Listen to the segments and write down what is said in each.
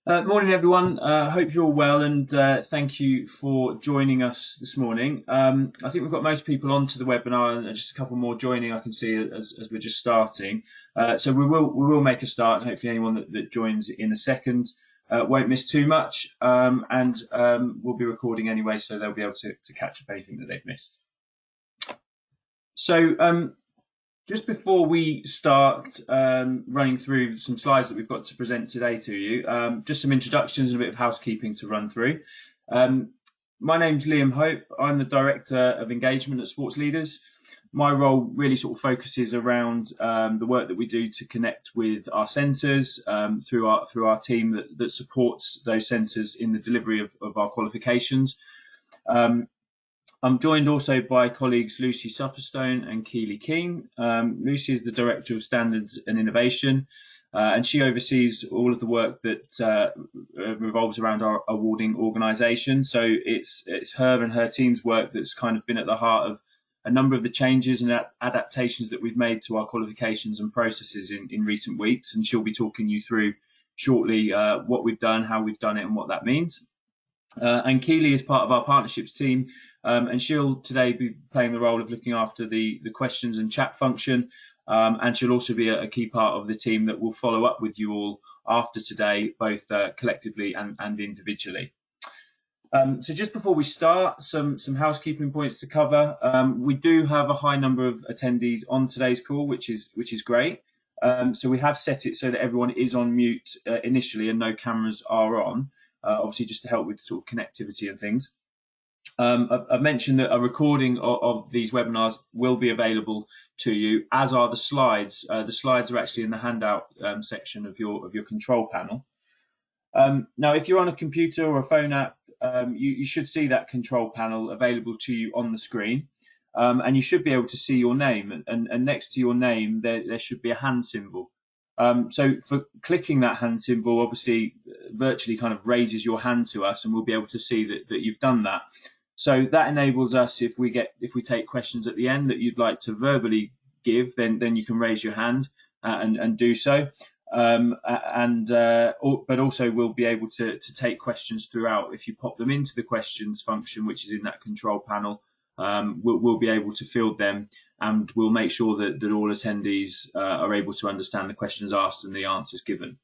Morning, everyone. Hope you're all well, and thank you for joining us this morning. I think we've got most people onto the webinar, and just a couple more joining. I can see as we're just starting. So we will make a start, and hopefully anyone that joins in a second won't miss too much. And we'll be recording anyway, so they'll be able to catch up anything that they've missed. So just before we start running through some slides that we've got to present today to you, just some introductions and a bit of housekeeping to run through. My name's Liam Hope. I'm the Director of Engagement at Sports Leaders. My role really sort of focuses around the work that we do to connect with our centres through our team that supports those centres in the delivery of our qualifications. I'm joined also by colleagues Lucy Supperstone and Keely King. Lucy is the Director of Standards and Innovation, and she oversees all of the work that revolves around our awarding organisation. So it's her and her team's work that's kind of been at the heart of a number of the changes and adaptations that we've made to our qualifications and processes in recent weeks, and she'll be talking you through shortly what we've done, how we've done it, and what that means. And Keely is part of our partnerships team, and she'll today be playing the role of looking after the questions and chat function, and she'll also be a key part of the team that will follow up with you all after today, both collectively and individually. So just before we start, some housekeeping points to cover. We do have a high number of attendees on today's call, which is great. So we have set it so that everyone is on mute initially and no cameras are on. Obviously, just to help with sort of connectivity and things. I've mentioned that a recording of these webinars will be available to you, as are the slides. The slides are actually in the handout section of your control panel. Now, if you're on a computer or a phone app, you should see that control panel available to you on the screen, and you should be able to see your name. And next to your name, there should be a hand symbol. So for clicking that hand symbol, obviously virtually kind of raises your hand to us, and we'll be able to see that you've done that. So that enables us, if we take questions at the end that you'd like to verbally give, then you can raise your hand and do so. But also we'll be able to take questions throughout. If you pop them into the questions function, which is in that control panel, we'll be able to field them, and we'll make sure that all attendees are able to understand the questions asked and the answers given.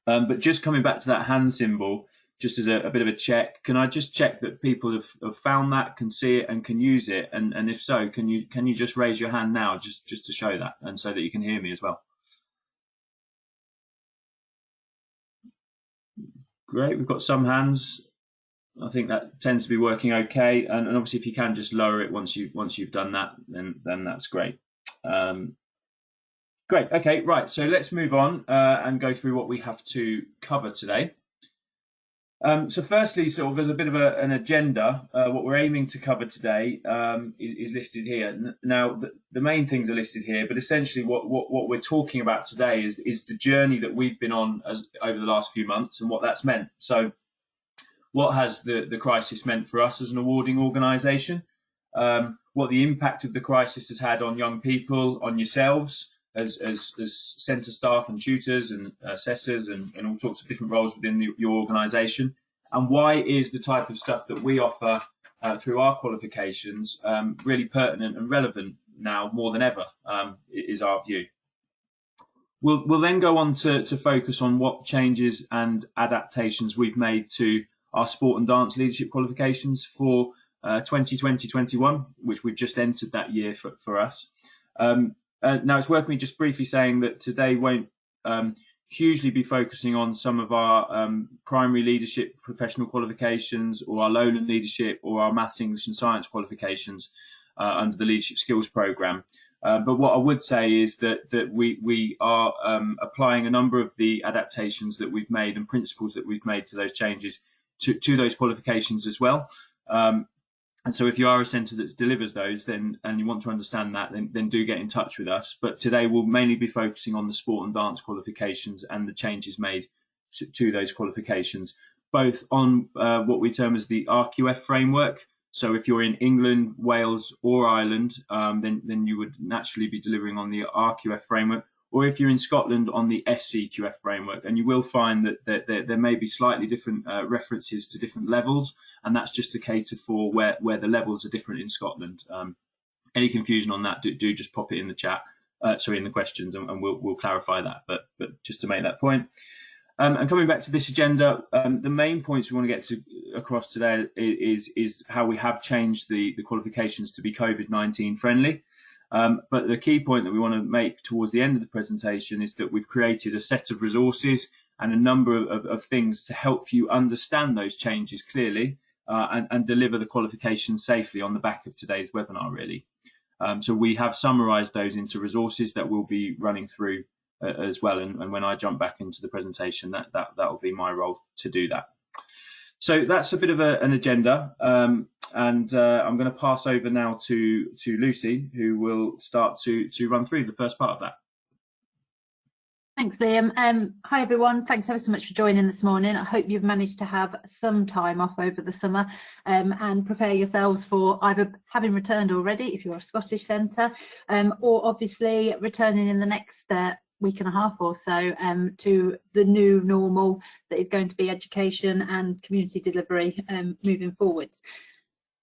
But just coming back to that hand symbol, just as a bit of a check, can I just check that people have found that, can see it and can use it? And if so, can you just raise your hand now just to show that, and so that you can hear me as well? Great, we've got some hands. I think that tends to be working okay, and obviously if you can just lower it once you've done that, then that's great. Great. Okay, right. So let's move on and go through what we have to cover today. So firstly, sort of there's a bit of an agenda. What we're aiming to cover today is listed here. Now, the main things are listed here, but essentially what we're talking about today is the journey that we've been on over the last few months and what that's meant. So what has the crisis meant for us as an awarding organisation? What the impact of the crisis has had on young people, on yourselves as centre staff and tutors and assessors and all sorts of different roles within your organisation, and why is the type of stuff that we offer through our qualifications really pertinent and relevant now more than ever, is our view. We'll then go on to focus on what changes and adaptations we've made to our sport and dance leadership qualifications for 2020-21, which we've just entered that year for us. Now, it's worth me just briefly saying that today won't hugely be focusing on some of our primary leadership professional qualifications, or our lowland leadership, or our maths, English and science qualifications under the leadership skills programme. But what I would say is that we are applying a number of the adaptations that we've made and principles that we've made to those changes to those qualifications as well. And so if you are a centre that delivers those, and you want to understand that, then do get in touch with us. But today we'll mainly be focusing on the sport and dance qualifications and the changes made to those qualifications, both on what we term as the RQF framework. So if you're in England, Wales or Ireland, then you would naturally be delivering on the RQF framework, or if you're in Scotland, on the SCQF framework. And you will find that there may be slightly different references to different levels, and that's just to cater for where the levels are different in Scotland. Any confusion on that, do just pop it in the chat, in the questions, and we'll clarify that. But just to make that point. And coming back to this agenda, the main points we want to get across today is how we have changed the qualifications to be COVID-19 friendly. But the key point that we want to make towards the end of the presentation is that we've created a set of resources and a number of things to help you understand those changes clearly and deliver the qualification safely on the back of today's webinar, really. So we have summarised those into resources that we'll be running through as well, and when I jump back into the presentation, that will be my role to do that. So that's a bit of an agenda, and I'm going to pass over now to Lucy, who will start to run through the first part of that. Thanks, Liam. Hi everyone, thanks ever so much for joining this morning. I hope you've managed to have some time off over the summer and prepare yourselves for either having returned already if you're a Scottish centre, or obviously returning in the next week and a half or so to the new normal that is going to be education and community delivery moving forwards.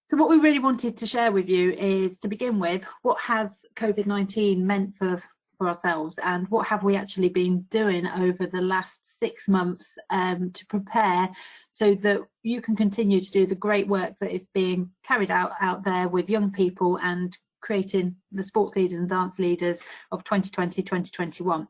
So what we really wanted to share with you is, to begin with, what has COVID-19 meant for ourselves, and what have we actually been doing over the last 6 months to prepare so that you can continue to do the great work that is being carried out there with young people and creating the sports leaders and dance leaders of 2020-2021.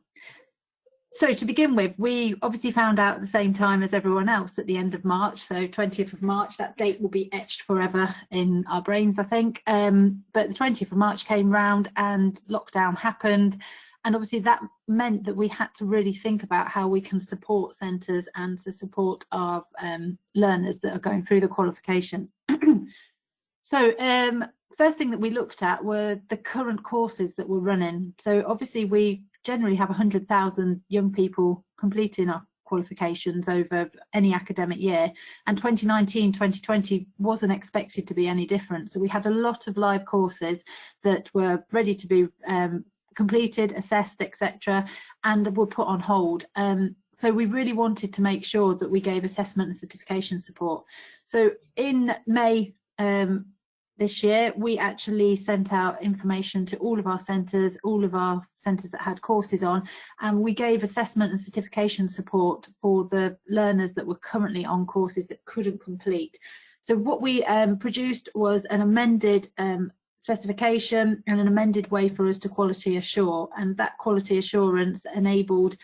So to begin with, we obviously found out at the same time as everyone else at the end of March, so 20th of March, that date will be etched forever in our brains, I think. But the 20th of March came round and lockdown happened. And obviously that meant that we had to really think about how we can support centres and to support our learners that are going through the qualifications. So first thing that we looked at were the current courses that we're running. So obviously we generally have 100,000 young people completing our qualifications over any academic year, and 2019-2020 wasn't expected to be any different. So we had a lot of live courses that were ready to be completed, assessed, etc., and were put on hold. So we really wanted to make sure that we gave assessment and certification support. So in May this year, we actually sent out information to all of our centres that had courses on, and we gave assessment and certification support for the learners that were currently on courses that couldn't complete. So what we produced was an amended specification and an amended way for us to quality assure, and that quality assurance enabled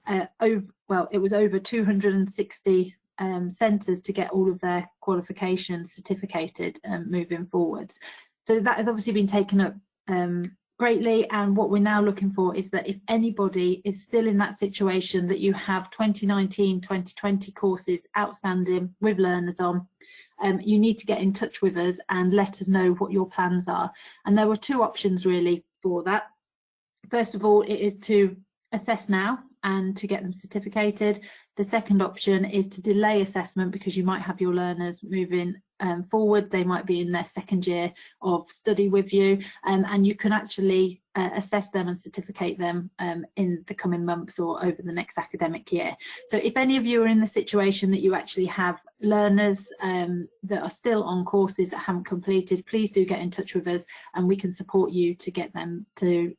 it was over 260 centres to get all of their qualifications certificated moving forwards. So that has obviously been taken up greatly, and what we're now looking for is that if anybody is still in that situation, that you have 2019-2020 courses outstanding with learners on, you need to get in touch with us and let us know what your plans are. And there were two options really for that. First of all, it is to assess now and to get them certificated. The second option is to delay assessment because you might have your learners moving forward. They might be in their second year of study with you, and you can actually assess them and certificate them in the coming months or over the next academic year. So if any of you are in the situation that you actually have learners that are still on courses that haven't completed, please do get in touch with us and we can support you to get them to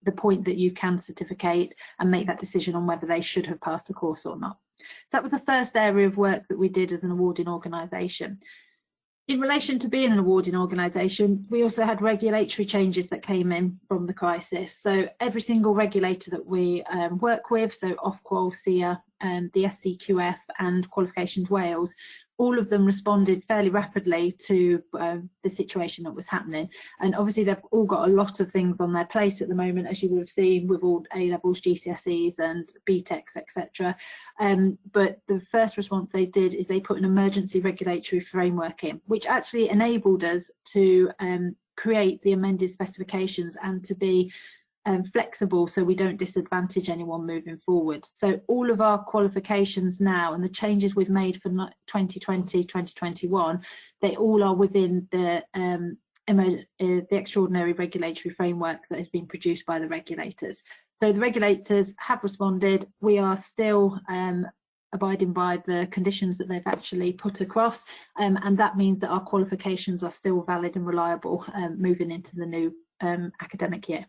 the point that you can certificate and make that decision on whether they should have passed the course or not. So that was the first area of work that we did as an awarding organisation. In relation to being an awarding organisation, we also had regulatory changes that came in from the crisis. So every single regulator that we work with, so Ofqual, SEA, the SCQF and Qualifications Wales, all of them responded fairly rapidly to the situation that was happening. And obviously they've all got a lot of things on their plate at the moment, as you would have seen with all A-levels, GCSEs and BTECs, etc. But the first response they did is they put an emergency regulatory framework in, which actually enabled us to create the amended specifications and to be flexible so we don't disadvantage anyone moving forward. So all of our qualifications now and the changes we've made for 2020-2021, they all are within the extraordinary regulatory framework that has been produced by the regulators. So the regulators have responded. We are still abiding by the conditions that they've actually put across, and that means that our qualifications are still valid and reliable moving into the new academic year.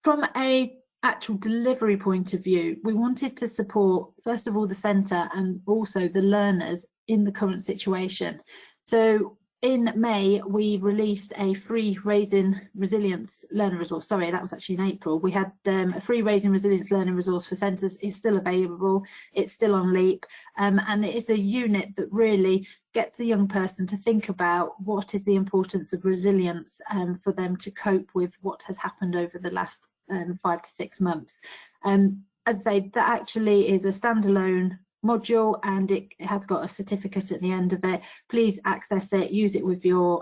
From a actual delivery point of view, we wanted to support, first of all, the centre and also the learners in the current situation. So in May, we released a free Raising Resilience learning resource. Sorry, that was actually in April. We had a free Raising Resilience learning resource for centres. It's still available. It's still on Leap. And it is a unit that really gets the young person to think about what is the importance of resilience for them to cope with what has happened over the last 5 to 6 months. As I say, that actually is a standalone module, and it has got a certificate at the end of it. Please access it, use it with your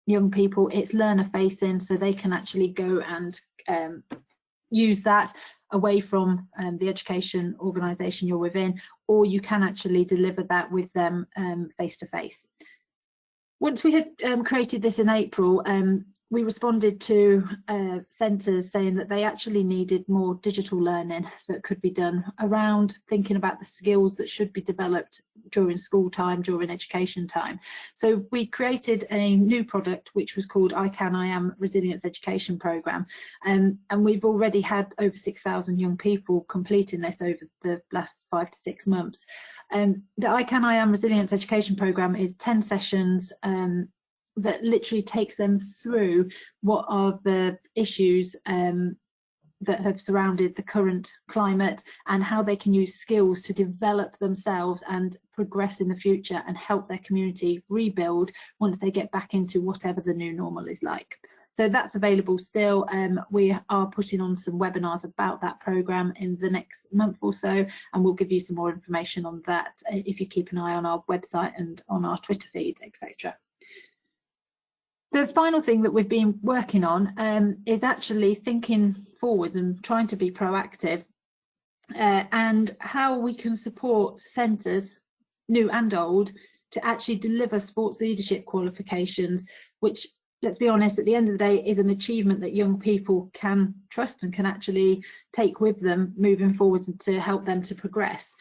young people. It's learner facing, so they can actually go and use that away from the education organisation you're within, or you can actually deliver that with them face to face. Once we had created this in April, we responded to centres saying that they actually needed more digital learning that could be done around thinking about the skills that should be developed during school time, during education time. So we created a new product which was called I Can, I Am Resilience Education Programme, and we've already had over 6,000 young people completing this over the last 5 to 6 months. The I Can, I Am Resilience Education Programme is 10 sessions that literally takes them through what are the issues that have surrounded the current climate and how they can use skills to develop themselves and progress in the future and help their community rebuild once they get back into whatever the new normal is like. So that's available still. We are putting on some webinars about that programme in the next month or so, and we'll give you some more information on that if you keep an eye on our website and on our Twitter feed, etc. The final thing that we've been working on is actually thinking forwards and trying to be proactive and how we can support centres, new and old, to actually deliver sports leadership qualifications, which, let's be honest, at the end of the day is an achievement that young people can trust and can actually take with them moving forwards and to help them to progress.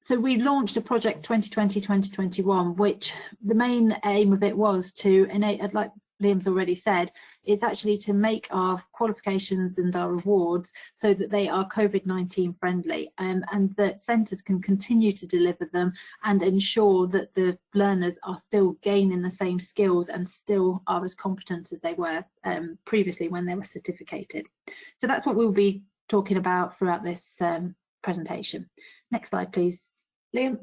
So we launched a project 2020-2021, which the main aim of it was to enable, like Liam's already said, it's actually to make our qualifications and our awards so that they are COVID-19 friendly, and that centres can continue to deliver them and ensure that the learners are still gaining the same skills and still are as competent as they were previously when they were certificated. So that's what we'll be talking about throughout this presentation. Next slide, please, Liam.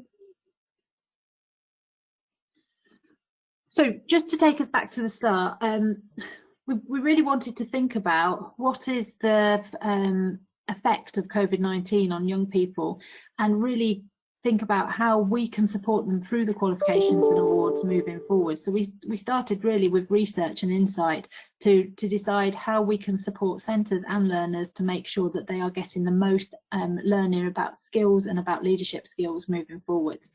So just to take us back to the start, we really wanted to think about what is the effect of COVID-19 on young people and really think about how we can support them through the qualifications and awards moving forward. So we started really with research and insight to decide how we can support centres and learners to make sure that they are getting the most learning about skills and about leadership skills moving forwards.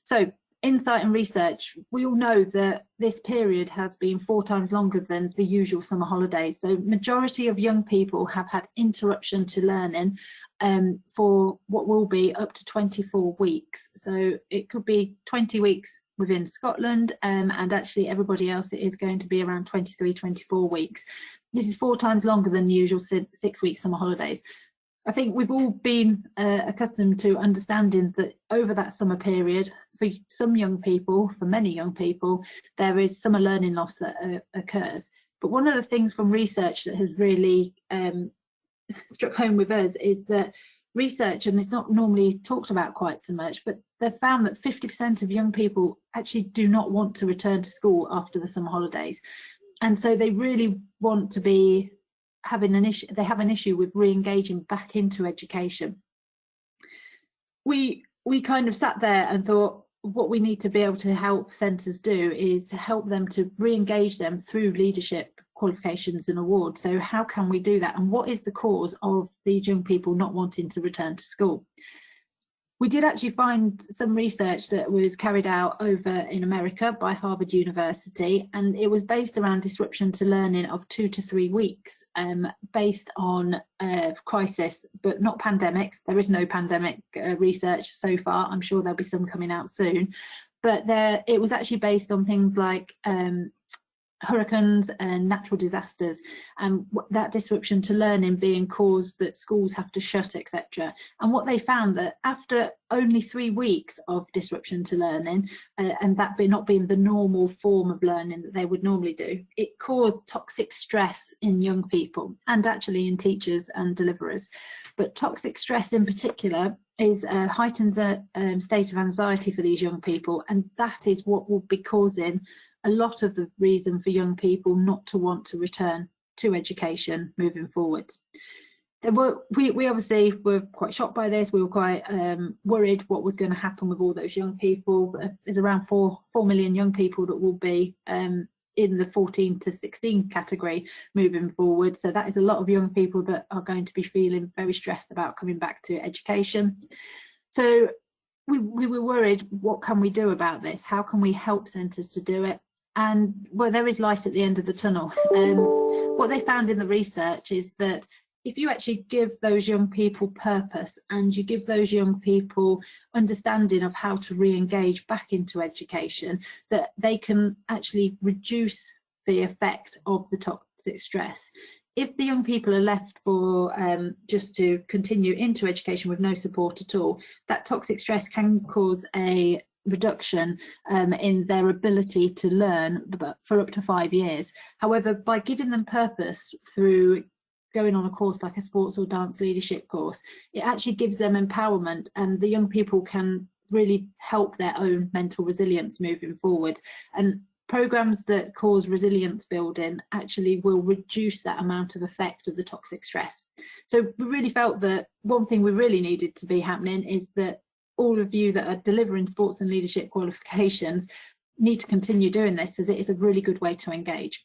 So insight and research, we all know that this period has been 4 times longer than the usual summer holidays. So majority of young people have had interruption to learning for what will be up to 24 weeks. So it could be 20 weeks within Scotland, and actually everybody else it is going to be around 23, 24 weeks. This is 4 times longer than the usual 6-week summer holidays. I think we've all been accustomed to understanding that over that summer period, for some young people, for many young people, there is summer learning loss that occurs. But one of the things from research that has really struck home with us is that research, and it's not normally talked about quite so much, but they've found that 50% of young people actually do not want to return to school after the summer holidays. And so they really want to be having an issue, they have an issue with re-engaging back into education. We kind of sat there and thought, what we need to be able to help centres do is to help them to re-engage them through leadership qualifications and awards. So how can we do that, and what is the cause of these young people not wanting to return to school? We did actually find some research that was carried out over in America by Harvard University, and it was based around disruption to learning of 2 to 3 weeks, based on crisis, but not pandemics. There is no pandemic research so far. I'm sure there'll be some coming out soon, but it was actually based on things like hurricanes and natural disasters, and that disruption to learning being caused that schools have to shut, etc. And what they found, that after only 3 weeks of disruption to learning, and that not being the normal form of learning that they would normally do, it caused toxic stress in young people and actually in teachers and deliverers. But toxic stress in particular heightens a state of anxiety for these young people, and that is what will be causing a lot of the reason for young people not to want to return to education moving forwards. We obviously were quite shocked by this. We were quite worried what was going to happen with all those young people. There's around 4 million young people that will be in the 14 to 16 category moving forward. So that is a lot of young people that are going to be feeling very stressed about coming back to education. So we were worried, what can we do about this? How can we help centres to do it? And well, there is light at the end of the tunnel. What they found in the research is that if you actually give those young people purpose, and you give those young people understanding of how to re-engage back into education, that they can actually reduce the effect of the toxic stress. If the young people are left for just to continue into education with no support at all, that toxic stress can cause a reduction in their ability to learn for up to 5 years. However, by giving them purpose through going on a course like a sports or dance leadership course, it actually gives them empowerment, and the young people can really help their own mental resilience moving forward. And programs that cause resilience building actually will reduce that amount of effect of the toxic stress. So we really felt that one thing we really needed to be happening is that all of you that are delivering sports and leadership qualifications need to continue doing this, as it is a really good way to engage.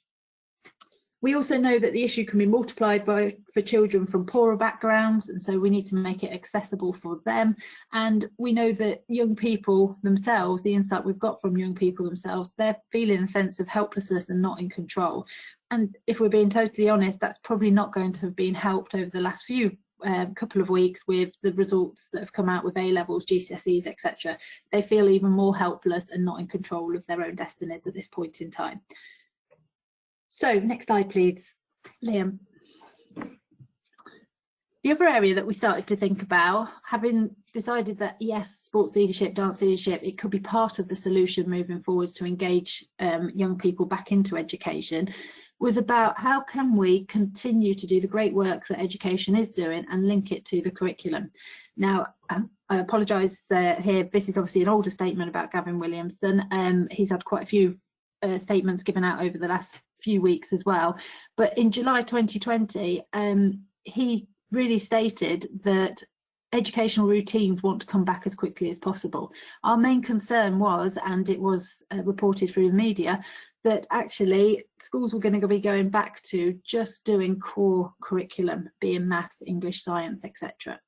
We also know that the issue can be multiplied for children from poorer backgrounds, and so we need to make it accessible for them. And we know that young people themselves, the insight we've got from young people themselves, they're feeling a sense of helplessness and not in control. And if we're being totally honest, that's probably not going to have been helped over the last couple of weeks with the results that have come out with A-levels, GCSEs, etc. They feel even more helpless and not in control of their own destinies at this point in time. So next slide, please, Liam. The other area that we started to think about, having decided that yes, sports leadership, dance leadership, it could be part of the solution moving forwards to engage young people back into education, was about how can we continue to do the great work that education is doing and link it to the curriculum. Now, I apologise here, this is obviously an older statement about Gavin Williamson. He's had quite a few statements given out over the last few weeks as well. But in July 2020, he really stated that educational routines want to come back as quickly as possible. Our main concern was, and it was reported through the media, that actually schools were going to be going back to just doing core curriculum, being maths, English, science, etc.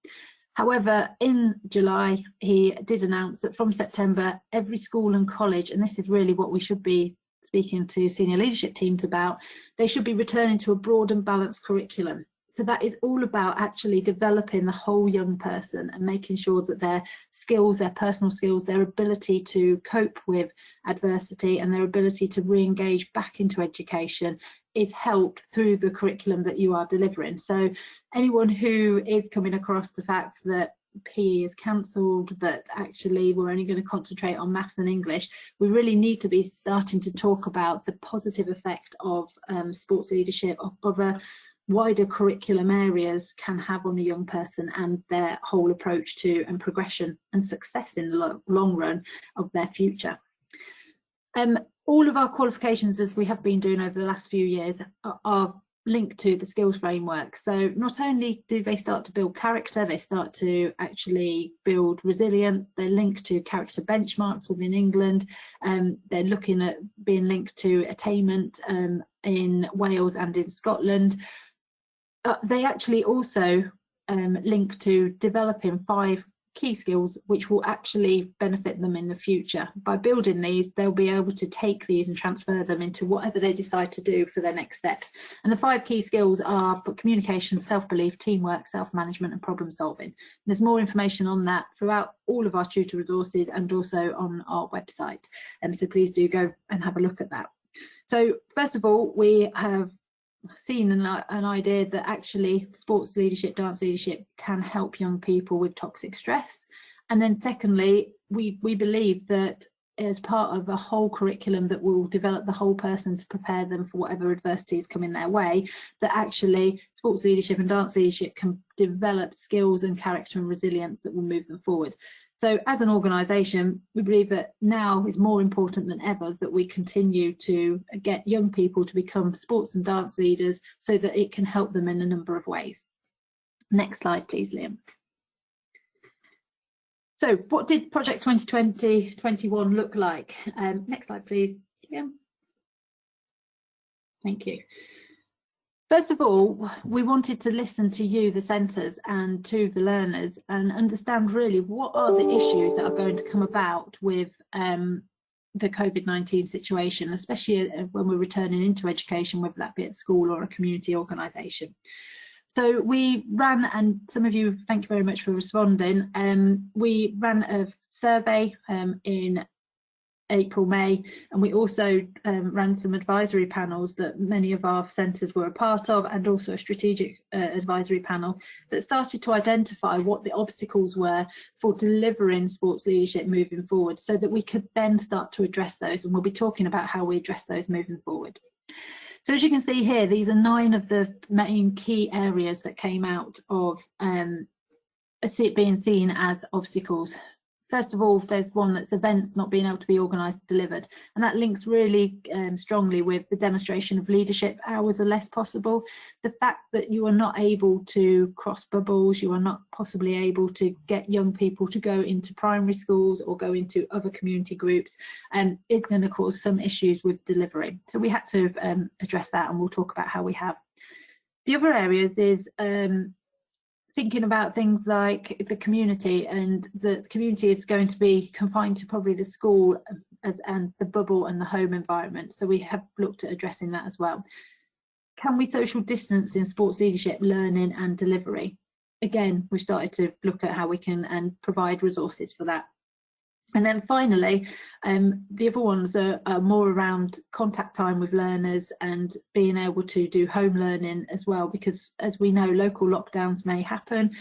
However, in July, he did announce that from September, every school and college, and this is really what we should be speaking to senior leadership teams about, they should be returning to a broad and balanced curriculum. So that is all about actually developing the whole young person and making sure that their skills, their personal skills, their ability to cope with adversity and their ability to re-engage back into education is helped through the curriculum that you are delivering. So anyone who is coming across the fact that PE is cancelled, that actually we're only going to concentrate on maths and English, we really need to be starting to talk about the positive effect of sports leadership, of other wider curriculum areas can have on a young person and their whole approach to and progression and success in the long run of their future. All of our qualifications, as we have been doing over the last few years, are linked to the skills framework. So not only do they start to build character, they start to actually build resilience. They're linked to character benchmarks within England. They're looking at being linked to attainment in Wales and in Scotland. They actually also link to developing 5 key skills which will actually benefit them in the future. By building these, they'll be able to take these and transfer them into whatever they decide to do for their next steps. And the 5 key skills are communication, self-belief, teamwork, self-management and problem solving. There's more information on that throughout all of our tutor resources and also on our website. So please do go and have a look at that. So first of all, we have seen an idea that actually sports leadership, dance leadership can help young people with toxic stress. And then secondly, we believe that as part of a whole curriculum that will develop the whole person to prepare them for whatever adversities come in their way, that actually sports leadership and dance leadership can develop skills and character and resilience that will move them forward. So as an organisation, we believe that now is more important than ever that we continue to get young people to become sports and dance leaders so that it can help them in a number of ways. Next slide, please, Liam. So what did Project 2020-21 look like? Next slide, please, Liam. Thank you. First of all, we wanted to listen to you, the centres, and to the learners and understand really what are the issues that are going to come about with the COVID-19 situation, especially when we're returning into education, whether that be at school or a community organisation. So we ran, and some of you, thank you very much for responding, we ran a survey in April, May, and we also ran some advisory panels that many of our centres were a part of, and also a strategic advisory panel that started to identify what the obstacles were for delivering sports leadership moving forward, so that we could then start to address those, and we'll be talking about how we address those moving forward. So as you can see here, these are 9 of the main key areas that came out of being seen as obstacles. First of all, there's one that's events not being able to be organised and delivered, and that links really strongly with the demonstration of leadership hours are less possible. The fact that you are not able to cross bubbles, you are not possibly able to get young people to go into primary schools or go into other community groups, is going to cause some issues with delivery. So we had to address that, and we'll talk about how we have. The other areas is thinking about things like the community, and the community is going to be confined to probably the school and the bubble and the home environment. So we have looked at addressing that as well. Can we social distance in sports leadership, learning and delivery? Again, we've started to look at how we can and provide resources for that. And then finally, the other ones are more around contact time with learners and being able to do home learning as well, because as we know, local lockdowns may happen.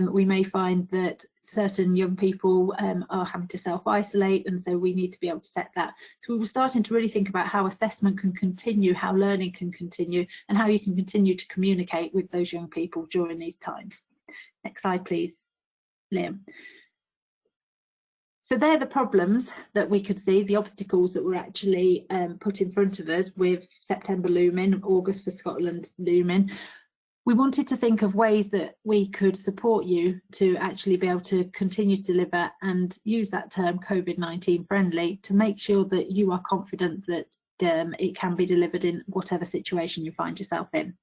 We may find that certain young people are having to self-isolate, and so we need to be able to set that. So we were starting to really think about how assessment can continue, how learning can continue, and how you can continue to communicate with those young people during these times. Next slide, please, Liam. So they're the problems that we could see, the obstacles that were actually put in front of us with September looming, August for Scotland looming. We wanted to think of ways that we could support you to actually be able to continue to deliver, and use that term COVID-19 friendly to make sure that you are confident that it can be delivered in whatever situation you find yourself in.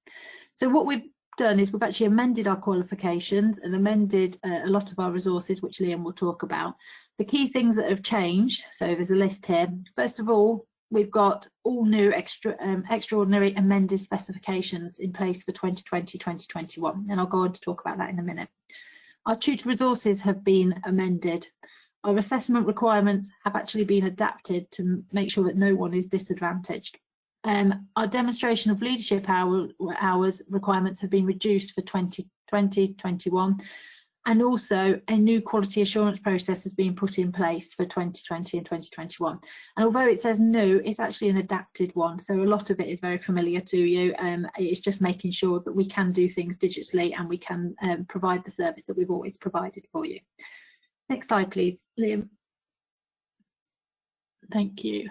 So what we've done is we've actually amended our qualifications and amended a lot of our resources, which Liam will talk about. The key things that have changed, so there's a list here. First of all, we've got all new extraordinary amended specifications in place for 2020-2021, and I'll go on to talk about that in a minute. Our tutor resources have been amended. Our assessment requirements have actually been adapted to make sure that no one is disadvantaged. Our demonstration of leadership hours requirements have been reduced for 2020-21, and also a new quality assurance process has been put in place for 2020 and 2021. And although it says new, it's actually an adapted one, so a lot of it is very familiar to you. It's just making sure that we can do things digitally and we can provide the service that we've always provided for you. Next slide, please, Liam. Thank you.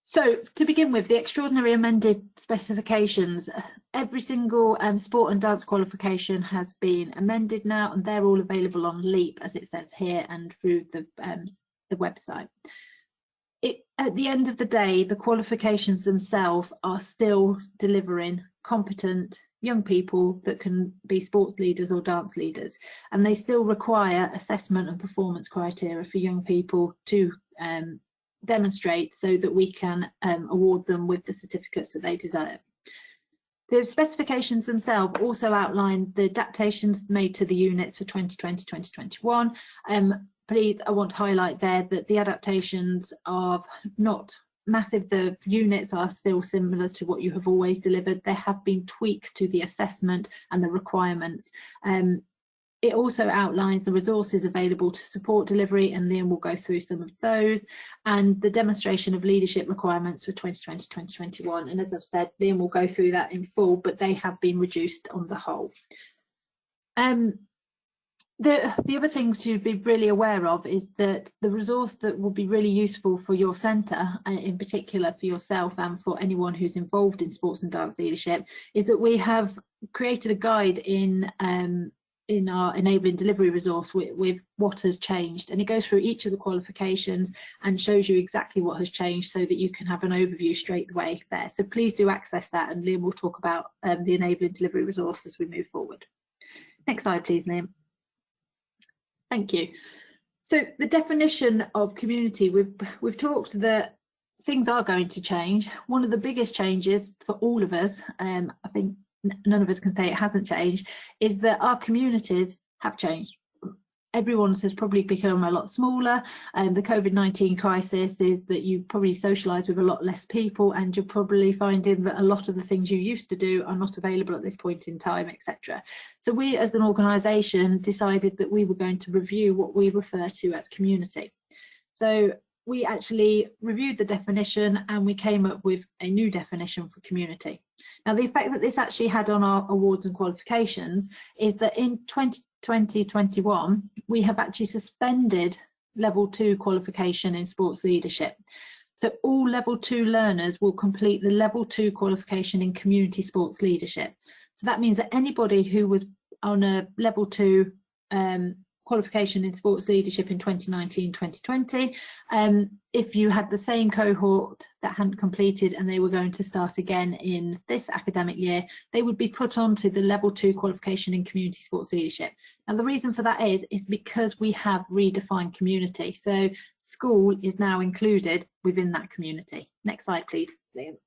So to begin with, the extraordinary amended specifications, every single sport and dance qualification has been amended now, and they're all available on LEAP, as it says here, and through the website. At the end of the day, the qualifications themselves are still delivering competent young people that can be sports leaders or dance leaders, and they still require assessment and performance criteria for young people to demonstrate so that we can award them with the certificates that they deserve. The specifications themselves also outline the adaptations made to the units for 2020-2021. Please, I want to highlight there that the adaptations are not massive. The units are still similar to what you have always delivered. There have been tweaks to the assessment and the requirements. It also outlines the resources available to support delivery, and Liam will go through some of those, and the demonstration of leadership requirements for 2020-2021. And as I've said, Liam will go through that in full, but they have been reduced on the whole. The other thing to be really aware of is that the resource that will be really useful for your centre, in particular for yourself and for anyone who's involved in sports and dance leadership, is that we have created a guide in our enabling delivery resource with what has changed, and it goes through each of the qualifications and shows you exactly what has changed so that you can have an overview straight away there. So please do access that, and Liam will talk about the enabling delivery resource as we move forward. Next slide, please, Liam. Thank you. So the definition of community, we've talked that things are going to change. One of the biggest changes for all of us, I think none of us can say it hasn't changed, is that our communities have changed. Everyone's has probably become a lot smaller. The COVID-19 crisis is that you probably socialise with a lot less people, and you're probably finding that a lot of the things you used to do are not available at this point in time, etc. So we as an organisation decided that we were going to review what we refer to as community. So we actually reviewed the definition and we came up with a new definition for community. Now, the effect that this actually had on our awards and qualifications is that in 2020-21, we have actually suspended level 2 qualification in sports leadership. So all level 2 learners will complete the level 2 qualification in community sports leadership. So that means that anybody who was on a level 2 qualification in sports leadership in 2019-2020, if you had the same cohort that hadn't completed and they were going to start again in this academic year, they would be put onto the level 2 qualification in community sports leadership. Now, the reason for that is because we have redefined community. So school is now included within that community. Next slide, please, Liam.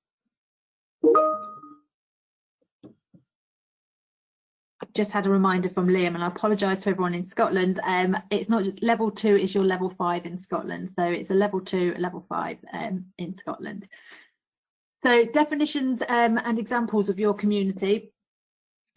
Just had a reminder from Liam, and I apologise to everyone in Scotland. It's not level 2 is your level 5 in Scotland, so it's a level 2, a level 5 in Scotland. So definitions and examples of your community.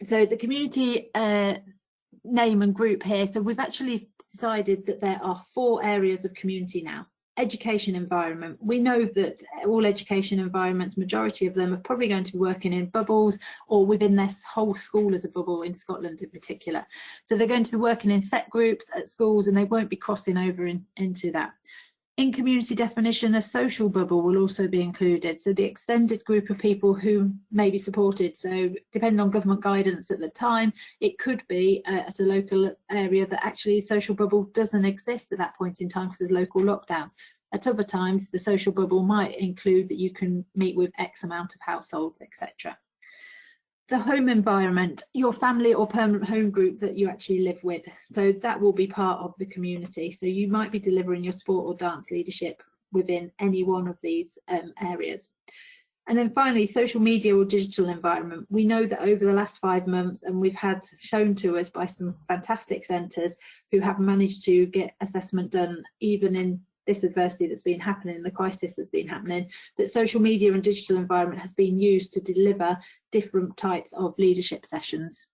So the community name and group here. So we've actually decided that there are 4 areas of community now. Education environment. We know that all education environments, majority of them are probably going to be working in bubbles or within this whole school as a bubble in Scotland in particular. So they're going to be working in set groups at schools and they won't be crossing over into that. In community definition, a social bubble will also be included. So the extended group of people who may be supported. So depending on government guidance at the time, it could be at a local area that actually social bubble doesn't exist at that point in time because there's local lockdowns. At other times, the social bubble might include that you can meet with X amount of households, etc. The home environment, your family or permanent home group that you actually live with. So that will be part of the community. So you might be delivering your sport or dance leadership within any one of these areas. And then finally, social media or digital environment. We know that over the last 5 months, and we've had shown to us by some fantastic centres who have managed to get assessment done even in this adversity that's been happening, the crisis that's been happening, that social media and digital environment has been used to deliver different types of leadership sessions.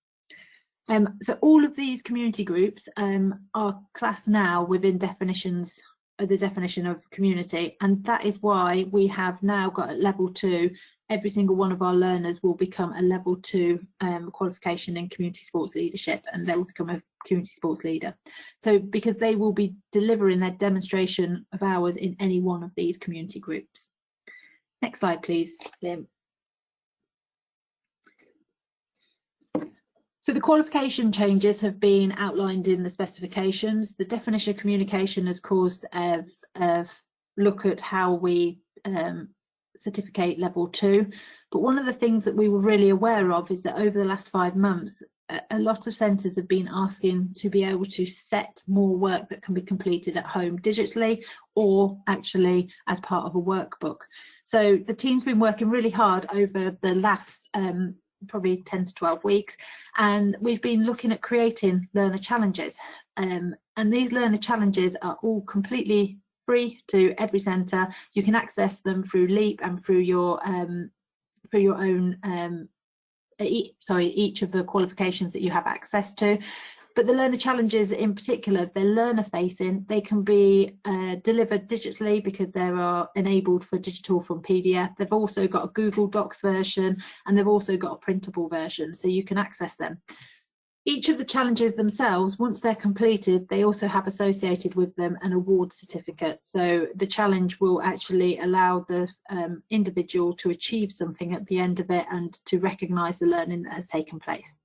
So all of these community groups are classed now within definitions, the definition of community, and that is why we have now got at level 2, every single one of our learners will become a level 2 qualification in community sports leadership, and they will become a community sports leader. So because they will be delivering their demonstration of hours in any one of these community groups. Next slide, please, Liam. So the qualification changes have been outlined in the specifications. The definition of communication has caused a look at how we certificate level 2. But one of the things that we were really aware of is that over the last 5 months, a lot of centres have been asking to be able to set more work that can be completed at home digitally or actually as part of a workbook. So the team's been working really hard over the last probably 10 to 12 weeks, and we've been looking at creating learner challenges. And these learner challenges are all completely free to every centre. You can access them through Leap and through your own each of the qualifications that you have access to. But the learner challenges in particular, they're learner facing. They can be delivered digitally because they are enabled for digital from PDF. They've also got a Google Docs version, and they've also got a printable version, so you can access them. Each of the challenges themselves, once they're completed, they also have associated with them an award certificate. So the challenge will actually allow the individual to achieve something at the end of it and to recognise the learning that has taken place.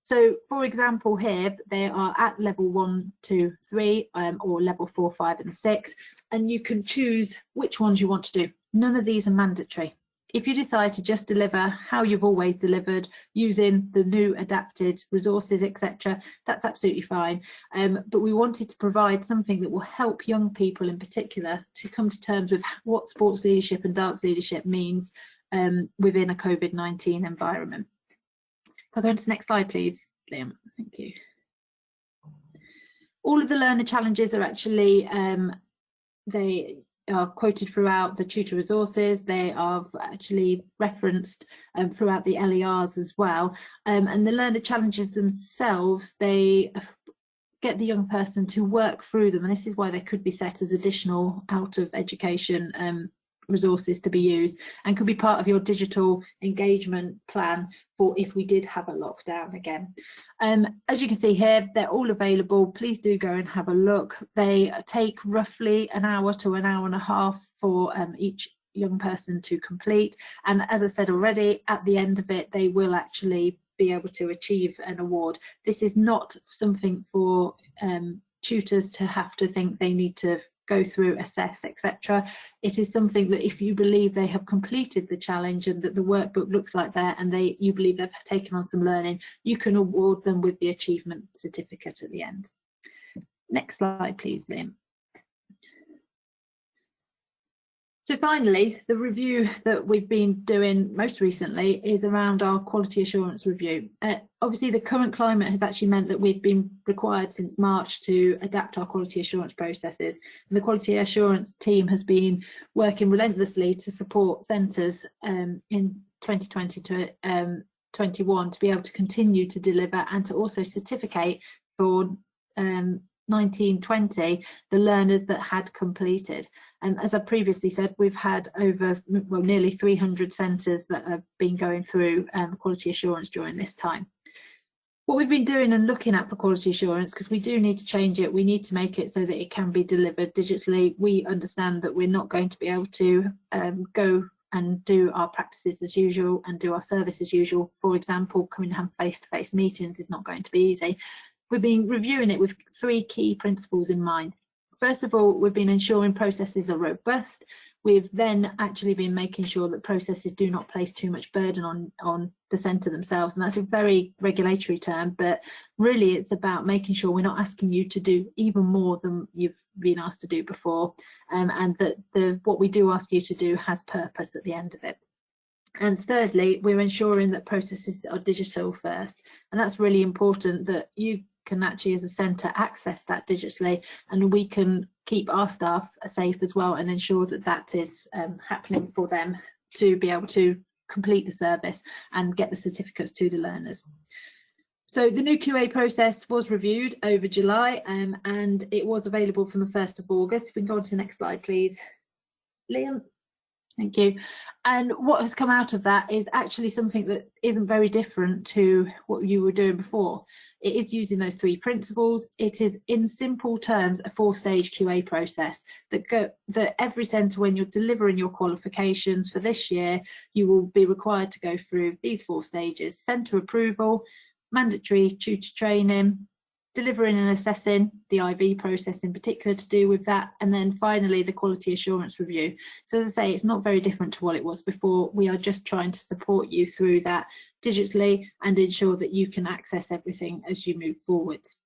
So, for example, here they are at level 1, 2, 3, or level 4, 5 and 6, and you can choose which ones you want to do. None of these are mandatory. If you decide to just deliver how you've always delivered using the new adapted resources, etc., that's absolutely fine. But we wanted to provide something that will help young people in particular to come to terms with what sports leadership and dance leadership means within a COVID-19 environment. I'll go on to the next slide, please, Liam. Thank you. All of the learner challenges are actually, they are quoted throughout the Tutor Resources. They are actually referenced throughout the LERs as well. And the learner challenges themselves, they get the young person to work through them. And this is why they could be set as additional out of education resources to be used, and could be part of your digital engagement plan for if we did have a lockdown again. As you can see here, they're all available. Please do go and have a look. They take roughly an hour to an hour and a half for each young person to complete, and as I said already, at the end of it they will actually be able to achieve an award. This is not something for tutors to have to think they need to go through, assess, etc. It is something that if you believe they have completed the challenge and that the workbook looks like that, and you believe they've taken on some learning, you can award them with the achievement certificate at the end. Next slide, please, Liam. So finally, the review that we've been doing most recently is around our quality assurance review. Obviously, the current climate has actually meant that we've been required since March to adapt our quality assurance processes. And the quality assurance team has been working relentlessly to support centres in 2020 to 21 to be able to continue to deliver and to also certificate for 1920 the learners that had completed. And as I previously said, we've had over nearly 300 centres that have been going through quality assurance during this time. What we've been doing and looking at for quality assurance, because we do need to change it, we need to make it so that it can be delivered digitally. We understand that we're not going to be able to go and do our practices as usual and do our service as usual. For example, coming and have face-to-face meetings is not going to be easy. We've been reviewing it with 3 key principles in mind. First of all, we've been ensuring processes are robust. We've then actually been making sure that processes do not place too much burden on the centre themselves. And that's a very regulatory term, but really it's about making sure we're not asking you to do even more than you've been asked to do before, and that what we do ask you to do has purpose at the end of it. And thirdly, we're ensuring that processes are digital first. And that's really important, that you can actually as a centre access that digitally, and we can keep our staff safe as well and ensure that that is happening for them to be able to complete the service and get the certificates to the learners. So the new QA process was reviewed over July and it was available from the 1st of August. If we can go on to the next slide, please, Liam. Thank you. And what has come out of that is actually something that isn't very different to what you were doing before. It is using those 3 principles. It is, in simple terms, a 4-stage QA process that every centre, when you're delivering your qualifications for this year, you will be required to go through these 4 stages: centre approval, mandatory tutor training, delivering and assessing, the IB process in particular to do with that, and then finally the quality assurance review. So as I say, it's not very different to what it was before. We are just trying to support you through that digitally and ensure that you can access everything as you move forwards.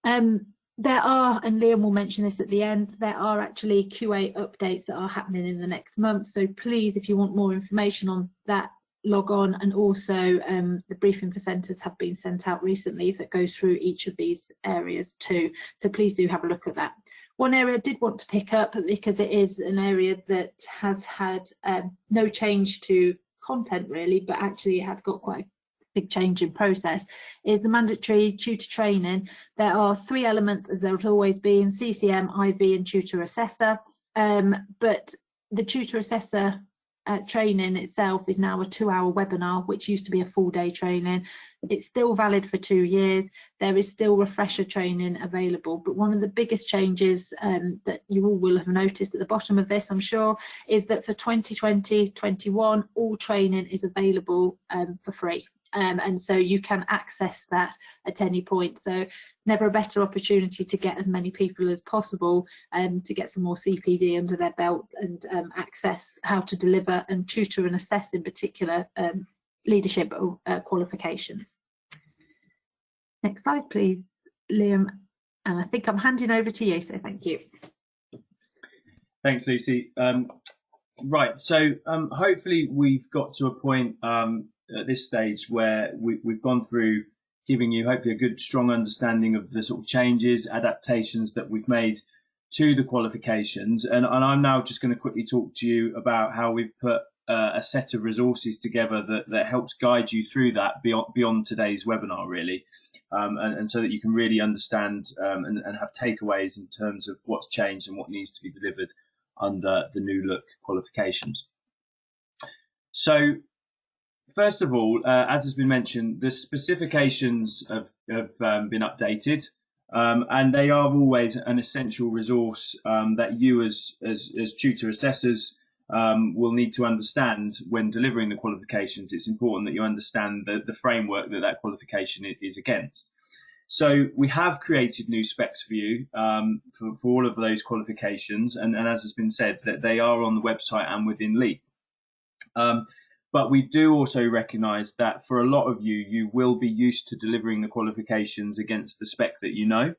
There are, and Liam will mention this at the end, there are actually QA updates that are happening in the next month. So please, if you want more information on that, log on, and also the briefing for centres have been sent out recently that goes through each of these areas too. So please do have a look at that. One area I did want to pick up, because it is an area that has had no change to content really, but actually it has got quite a big change in process, is the mandatory tutor training. There are 3 elements, as there has always been: CCM, IB and tutor assessor, but the tutor assessor training itself is now a 2-hour webinar, which used to be a full-day training. It's still valid for 2 years. There is still refresher training available, but one of the biggest changes that you all will have noticed at the bottom of this, I'm sure, is that for 2020-21 all training is available for free. And so you can access that at any point. So never a better opportunity to get as many people as possible to get some more CPD under their belt and access how to deliver and tutor and assess in particular leadership qualifications. Next slide, please, Liam. And I think I'm handing over to you, so thank you. Thanks, Lucy. Right, so hopefully we've got to a point at this stage where we've gone through giving you hopefully a good strong understanding of the sort of changes, adaptations that we've made to the qualifications, and I'm now just going to quickly talk to you about how we've put a set of resources together that helps guide you through that beyond today's webinar really, and so that you can really understand and have takeaways in terms of what's changed and what needs to be delivered under the new look qualifications. So first of all, as has been mentioned, the specifications have been updated, and they are always an essential resource that you as tutor assessors will need to understand when delivering the qualifications. It's important that you understand the framework that qualification is against. So we have created new specs for you for all of those qualifications, and as has been said, that they are on the website and within LEAP. But we do also recognise that for a lot of you, you will be used to delivering the qualifications against the spec that you know.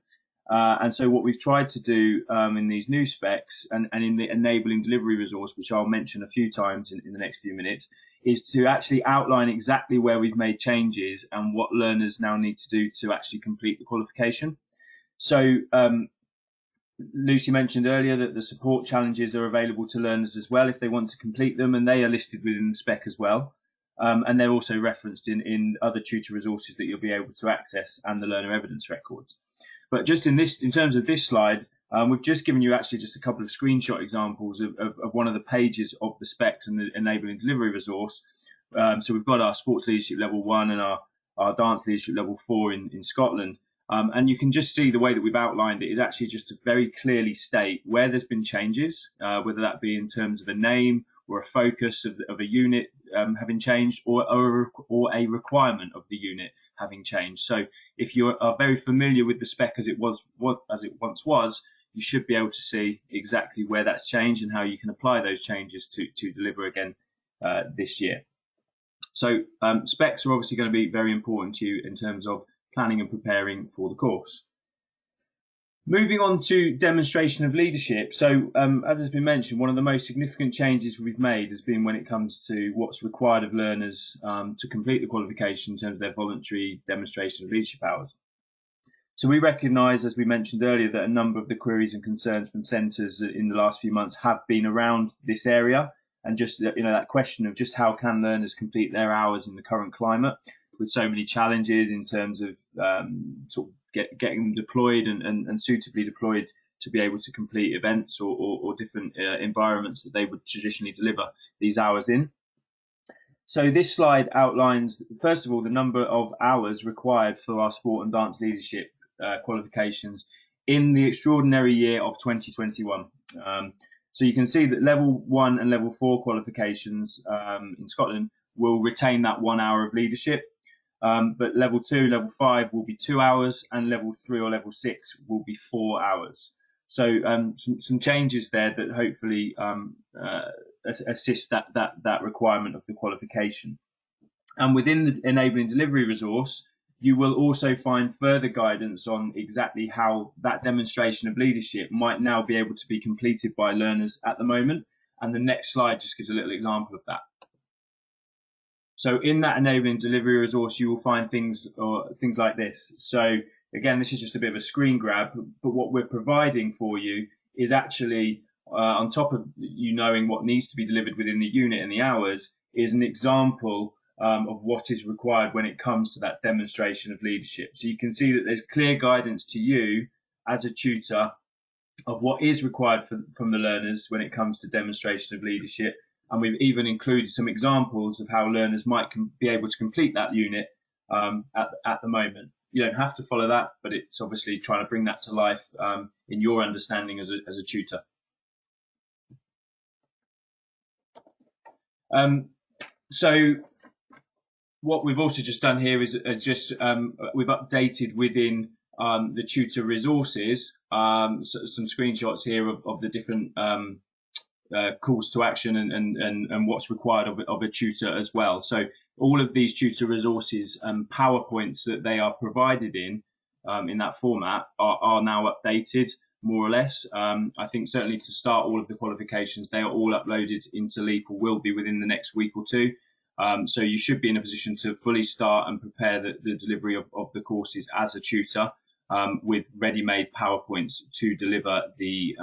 And so what we've tried to do in these new specs and in the enabling delivery resource, which I'll mention a few times in the next few minutes, is to actually outline exactly where we've made changes and what learners now need to do to actually complete the qualification. So Lucy mentioned earlier that the support challenges are available to learners as well if they want to complete them, and they are listed within the spec as well. And they're also referenced in other tutor resources that you'll be able to access and the learner evidence records. But just in terms of this slide, we've just given you actually just a couple of screenshot examples of one of the pages of the specs and the enabling delivery resource. So we've got our sports leadership level 1 and our dance leadership level 4 in Scotland. And you can just see the way that we've outlined it is actually just to very clearly state where there's been changes, whether that be in terms of a name or a focus of a unit having changed, or a requirement of the unit having changed. So if you are very familiar with the spec as it once was, you should be able to see exactly where that's changed and how you can apply those changes to deliver again this year. So specs are obviously going to be very important to you in terms of planning and preparing for the course. Moving on to demonstration of leadership. So as has been mentioned, one of the most significant changes we've made has been when it comes to what's required of learners to complete the qualification in terms of their voluntary demonstration of leadership hours. So we recognise, as we mentioned earlier, that a number of the queries and concerns from centres in the last few months have been around this area, and just that question of just how can learners complete their hours in the current climate, with so many challenges in terms of sort of getting them deployed and suitably deployed to be able to complete events or different environments that they would traditionally deliver these hours in. So this slide outlines, first of all, the number of hours required for our sport and dance leadership qualifications in the extraordinary year of 2021. So you can see that level 1 and level 4 qualifications in Scotland will retain that 1 hour of leadership. But level 2, level 5 will be 2 hours, and level 3 or level 6 will be 4 hours. So some changes there that hopefully assist that requirement of the qualification. And within the enabling delivery resource, you will also find further guidance on exactly how that demonstration of leadership might now be able to be completed by learners at the moment. And the next slide just gives a little example of that. So in that enabling delivery resource, you will find things like this. So again, this is just a bit of a screen grab, but what we're providing for you is actually, on top of you knowing what needs to be delivered within the unit and the hours, is an example of what is required when it comes to that demonstration of leadership. So you can see that there's clear guidance to you as a tutor of what is required from the learners when it comes to demonstration of leadership. And we've even included some examples of how learners might be able to complete that unit at the moment. You don't have to follow that, but it's obviously trying to bring that to life in your understanding as a tutor. So what we've also just done here is we've updated within the Tutor Resources some screenshots here of the different calls to action and what's required of a tutor as well. So all of these tutor resources and PowerPoints that they are provided in that format are now updated more or less. I think certainly to start all of the qualifications, they are all uploaded into Leap, or will be within the next week or two. So you should be in a position to fully start and prepare the delivery of the courses as a tutor with ready-made PowerPoints to deliver the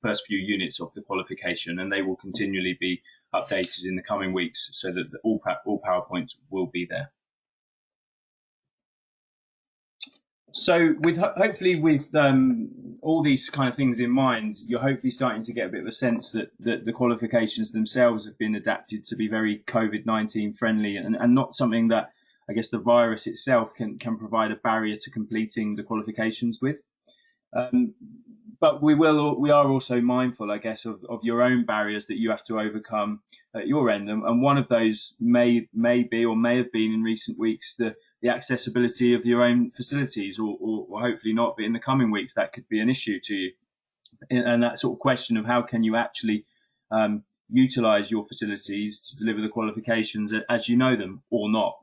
first few units of the qualification, and they will continually be updated in the coming weeks so that all PowerPoints will be there. So hopefully with all these kind of things in mind, you're hopefully starting to get a bit of a sense that the qualifications themselves have been adapted to be very COVID-19 friendly, and not something that I guess the virus itself can provide a barrier to completing the qualifications with. But we are also mindful, I guess, of your own barriers that you have to overcome at your end. And one of those may be or may have been in recent weeks the accessibility of your own facilities, or hopefully not, but in the coming weeks that could be an issue to you. And that sort of question of how can you actually utilize your facilities to deliver the qualifications as you know them or not.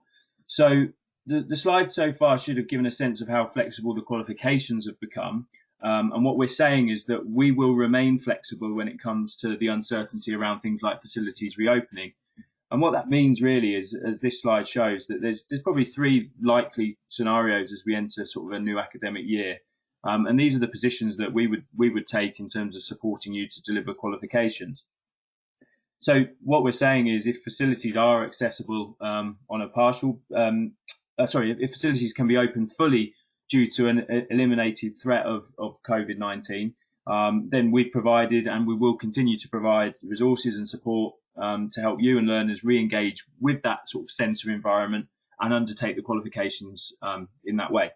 So the slide so far should have given a sense of how flexible the qualifications have become. And what we're saying is that we will remain flexible when it comes to the uncertainty around things like facilities reopening. And what that means really is, as this slide shows, that there's probably three likely scenarios as we enter sort of a new academic year. And these are the positions that we would take in terms of supporting you to deliver qualifications. So what we're saying is, if facilities are accessible on a partial, if facilities can be open fully due to an eliminated threat of COVID-19, then we've provided and we will continue to provide resources and support to help you and learners re-engage with that sort of centre environment and undertake the qualifications in that way.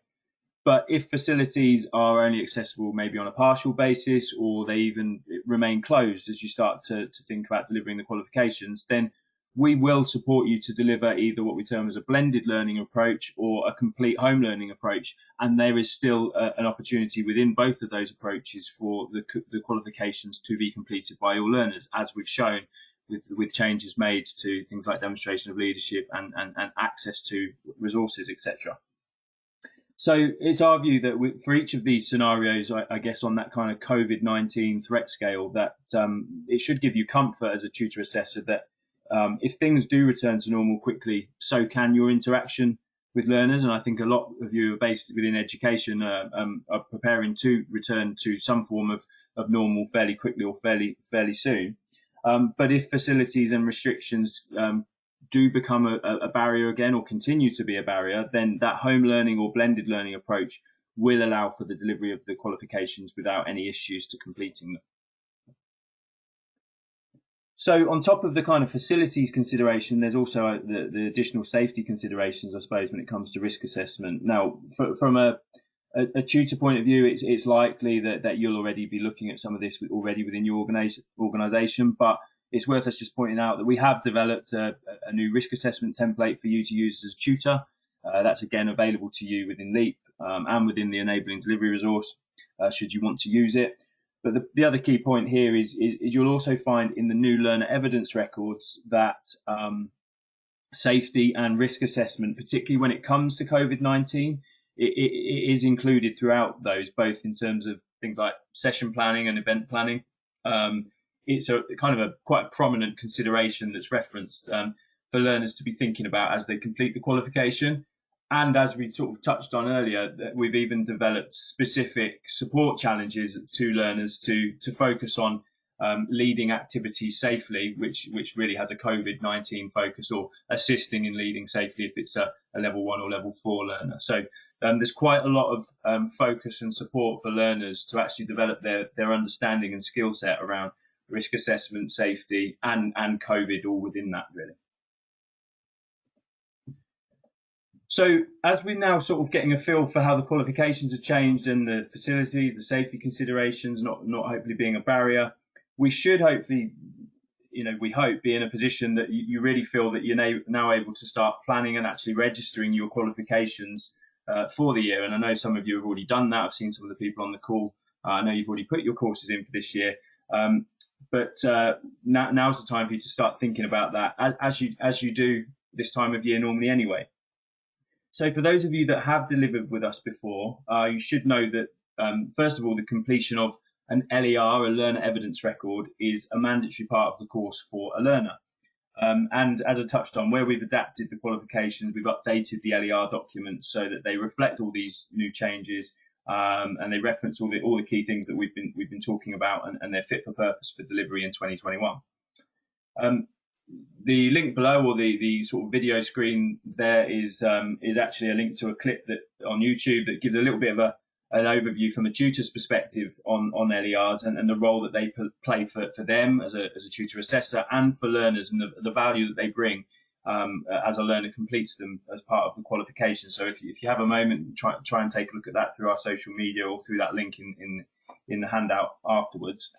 But if facilities are only accessible maybe on a partial basis, or they even remain closed as you start to think about delivering the qualifications, then we will support you to deliver either what we term as a blended learning approach or a complete home learning approach. And there is still an opportunity within both of those approaches for the qualifications to be completed by all learners, as we've shown with changes made to things like demonstration of leadership and access to resources, etc. So it's our view that for each of these scenarios, I guess on that kind of COVID-19 threat scale, that it should give you comfort as a tutor assessor that if things do return to normal quickly, so can your interaction with learners. And I think a lot of you are based within education are preparing to return to some form of normal fairly quickly or fairly soon. But if facilities and restrictions do become a barrier again, or continue to be a barrier, then that home learning or blended learning approach will allow for the delivery of the qualifications without any issues to completing them. So on top of the kind of facilities consideration, there's also the additional safety considerations, I suppose, when it comes to risk assessment. Now, from a tutor point of view, it's likely that you'll already be looking at some of this already within your organisation, but it's worth us just pointing out that we have developed a new risk assessment template for you to use as a tutor. That's again available to you within LEAP and within the enabling delivery resource, should you want to use it. But the other key point here is you'll also find in the new learner evidence records that safety and risk assessment, particularly when it comes to COVID-19, it is included throughout those, both in terms of things like session planning and event planning. It's a kind of quite a prominent consideration that's referenced for learners to be thinking about as they complete the qualification. And as we sort of touched on earlier, that we've even developed specific support challenges to learners to focus on leading activities safely, which really has a COVID-19 focus, or assisting in leading safely if it's a level 1 or level 4 learner. So there's quite a lot of focus and support for learners to actually develop their understanding and skill set around risk assessment, safety, and COVID, all within that, really. So as we're now sort of getting a feel for how the qualifications have changed and the facilities, the safety considerations not hopefully being a barrier, we should hopefully, we hope, be in a position that you really feel that you're now able to start planning and actually registering your qualifications for the year. And I know some of you have already done that. I've seen some of the people on the call. I know you've already put your courses in for this year. But now's the time for you to start thinking about that, as you do this time of year normally anyway. So for those of you that have delivered with us before, you should know that, first of all, the completion of an LER, a learner evidence record, is a mandatory part of the course for a learner. And as I touched on, where we've adapted the qualifications, we've updated the LER documents so that they reflect all these new changes, and they reference all the key things that we've been talking about, and they're fit for purpose for delivery in 2021. The link below, or the sort of video screen there, is actually a link to a clip that on YouTube that gives a little bit of an overview from a tutor's perspective on LERs and the role that they play for them as a tutor assessor, and for learners, and the value that they bring as a learner completes them as part of the qualification. So if you have a moment, try and take a look at that through our social media or through that link in the handout afterwards.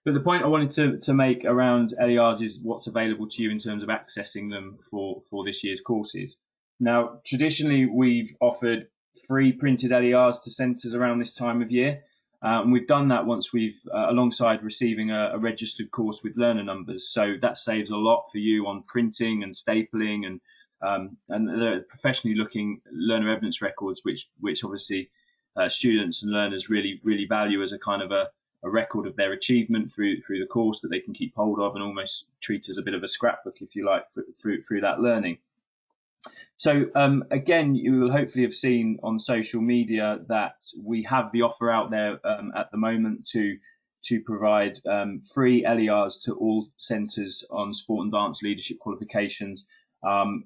But the point I wanted to make around LERs is what's available to you in terms of accessing them for this year's courses. Now, traditionally, we've offered free printed LERs to centres around this time of year. And we've done that once we've, alongside receiving a registered course with learner numbers. So that saves a lot for you on printing and stapling and the professionally looking learner evidence records, which obviously students and learners really value as a kind of a record of their achievement through the course that they can keep hold of and almost treat as a bit of a scrapbook, if you like, through that learning. So again, you will hopefully have seen on social media that we have the offer out there at the moment to provide free LERs to all centres on sport and dance leadership qualifications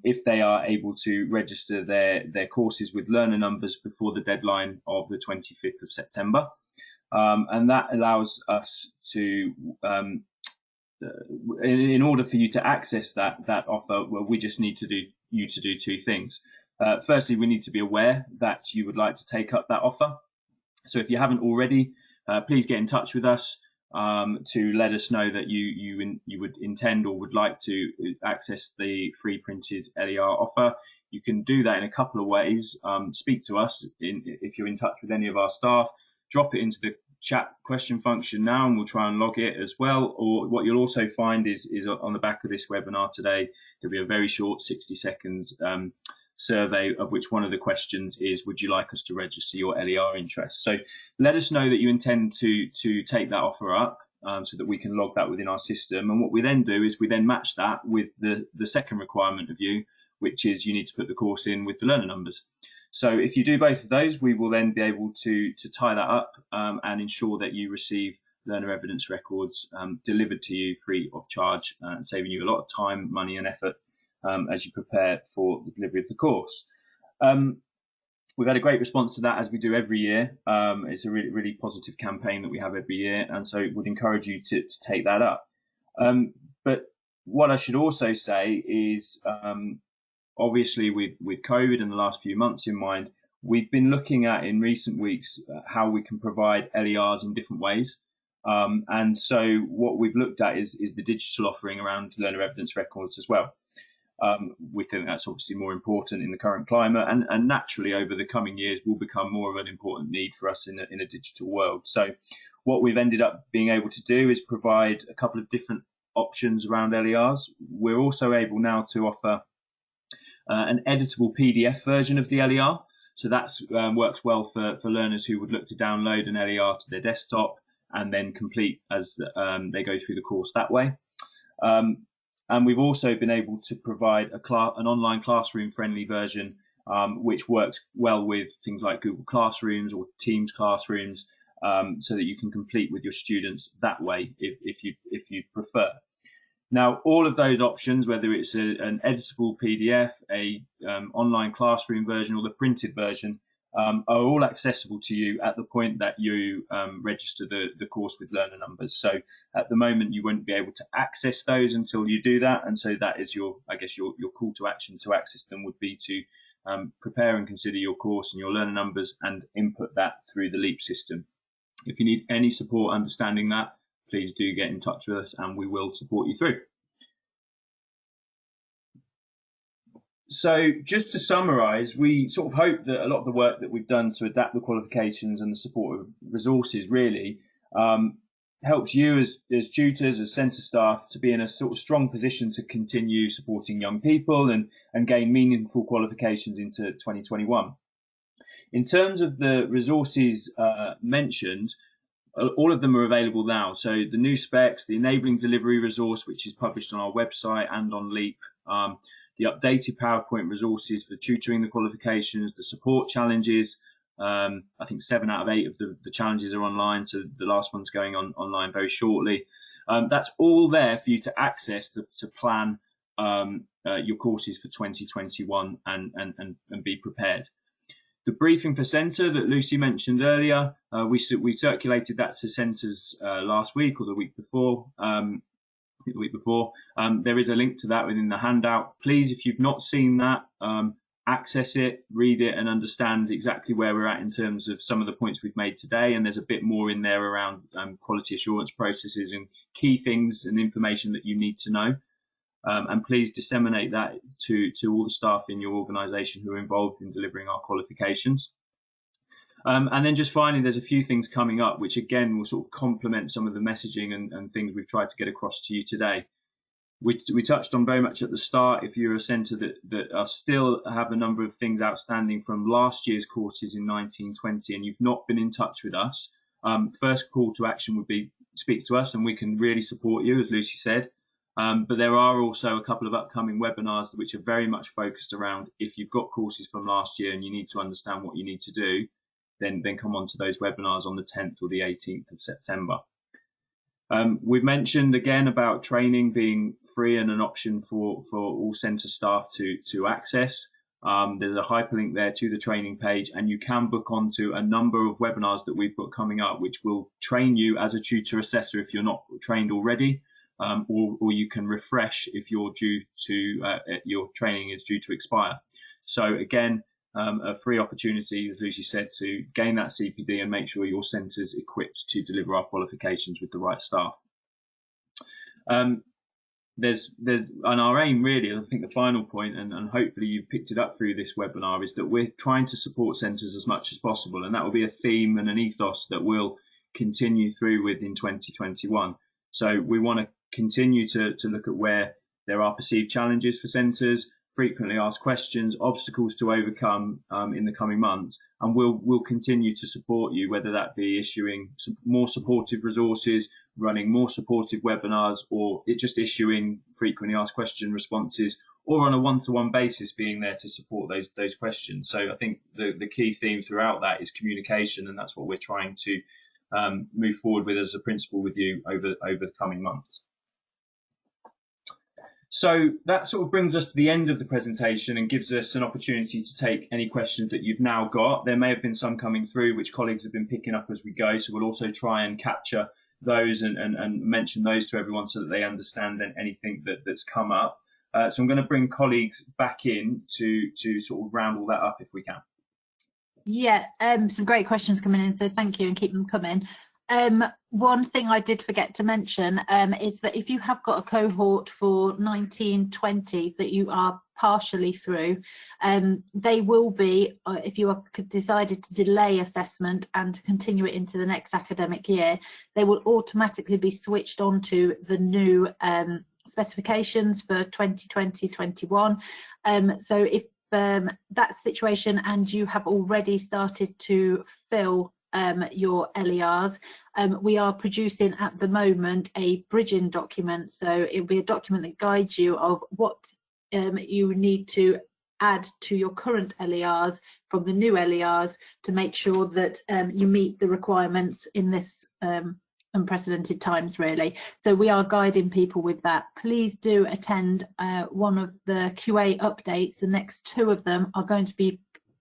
if they are able to register their courses with learner numbers before the deadline of the 25th of September. And that allows us to, in order for you to access that offer, well, we just need to do two things. Firstly, we need to be aware that you would like to take up that offer. So if you haven't already, please get in touch with us to let us know that you would intend or would like to access the free printed LER offer. You can do that in a couple of ways. Speak to us if you're in touch with any of our staff. Drop it into the chat question function now, and we'll try and log it as well. Or what you'll also find is on the back of this webinar today, there'll be a very short 60-second survey, of which one of the questions is, would you like us to register your LER interest? So let us know that you intend to take that offer up so that we can log that within our system. And what we then do is we then match that with the second requirement of you, which is you need to put the course in with the learner numbers. So if you do both of those, we will then be able to tie that up and ensure that you receive learner evidence records delivered to you free of charge, and saving you a lot of time, money and effort as you prepare for the delivery of the course. We've had a great response to that, as we do every year. It's a really positive campaign that we have every year, and so would encourage you to take that up. But what I should also say is, obviously, with COVID and the last few months in mind, we've been looking at in recent weeks how we can provide LERs in different ways. And so what we've looked at is the digital offering around learner evidence records as well. We think that's obviously more important in the current climate, and naturally over the coming years will become more of an important need for us in a digital world. So what we've ended up being able to do is provide a couple of different options around LERs. We're also able now to offer an editable PDF version of the LER. So that works well for learners who would look to download an LER to their desktop and then complete as they go through the course that way. And we've also been able to provide an online classroom-friendly version, which works well with things like Google Classrooms or Teams classrooms, so that you can complete with your students that way if you prefer. Now, all of those options, whether it's an editable PDF, a online classroom version, or the printed version, are all accessible to you at the point that you register the course with learner numbers. So at the moment, you won't be able to access those until you do that. And so that is your call to action to access them would be to prepare and consider your course and your learner numbers and input that through the LEAP system. If you need any support understanding that, please do get in touch with us and we will support you through. So just to summarise, we sort of hope that a lot of the work that we've done to adapt the qualifications and the support of resources really helps you as tutors, as centre staff, to be in a sort of strong position to continue supporting young people and gain meaningful qualifications into 2021. In terms of the resources mentioned, all of them are available now. So the new specs, the enabling delivery resource, which is published on our website and on LEAP, the updated PowerPoint resources for tutoring the qualifications, the support challenges. I think 7 out of 8 of the challenges are online, so the last one's going online very shortly. That's all there for you to access to plan your courses for 2021 and be prepared. The briefing for centre that Lucy mentioned earlier, we circulated that to centres last week or the week before. There is a link to that within the handout. Please, if you've not seen that, access it, read it, and understand exactly where we're at in terms of some of the points we've made today. And there's a bit more in there around quality assurance processes and key things and information that you need to know. And please disseminate that to all the staff in your organisation who are involved in delivering our qualifications. And then just finally, there's a few things coming up, which again will sort of complement some of the messaging and things we've tried to get across to you today. We touched on very much at the start, if you're a centre that are still have a number of things outstanding from last year's courses in 1920 and you've not been in touch with us, first call to action would be speak to us and we can really support you, as Lucy said. But there are also a couple of upcoming webinars which are very much focused around if you've got courses from last year and you need to understand what you need to do, then come on to those webinars on the 10th or the 18th of September. We've mentioned again about training being free and an option for all centre staff to access. There's a hyperlink there to the training page, and you can book onto a number of webinars that we've got coming up, which will train you as a tutor assessor if you're not trained already. Or you can refresh if you're due to your training is due to expire. So again, a free opportunity, as Lucy said, to gain that CPD and make sure your centre's equipped to deliver our qualifications with the right staff. And our aim really, I think the final point, and hopefully you've picked it up through this webinar, is that we're trying to support centres as much as possible, and that will be a theme and an ethos that we'll continue through with in 2021. So we want to continue to look at where there are perceived challenges for centres, frequently asked questions, obstacles to overcome in the coming months, and we'll continue to support you, whether that be issuing some more supportive resources, running more supportive webinars, or just issuing frequently asked question responses, or on a one-to-one basis being there to support those questions. So I think the key theme throughout that is communication, and that's what we're trying to move forward with as a principle with you over the coming months. So that sort of brings us to the end of the presentation and gives us an opportunity to take any questions that you've now got. There may have been some coming through which colleagues have been picking up as we go, so we'll also try and capture those and mention those to everyone so that they understand anything that's come up. So I'm going to bring colleagues back in to sort of round all that up if we can. Yeah, some great questions coming in, so thank you and keep them coming. One thing I did forget to mention is that if you have got a cohort for 1920 that you are partially through, they will be, if you are decided to delay assessment and to continue it into the next academic year, they will automatically be switched onto the new specifications for 2020-21. So if that's the situation and you have already started to fill your LERs, we are producing at the moment a bridging document. So it'll be a document that guides you of what you need to add to your current LERs from the new LERs to make sure that you meet the requirements in this unprecedented times, really. So we are guiding people with that. Please do attend one of the QA updates. The next two of them are going to be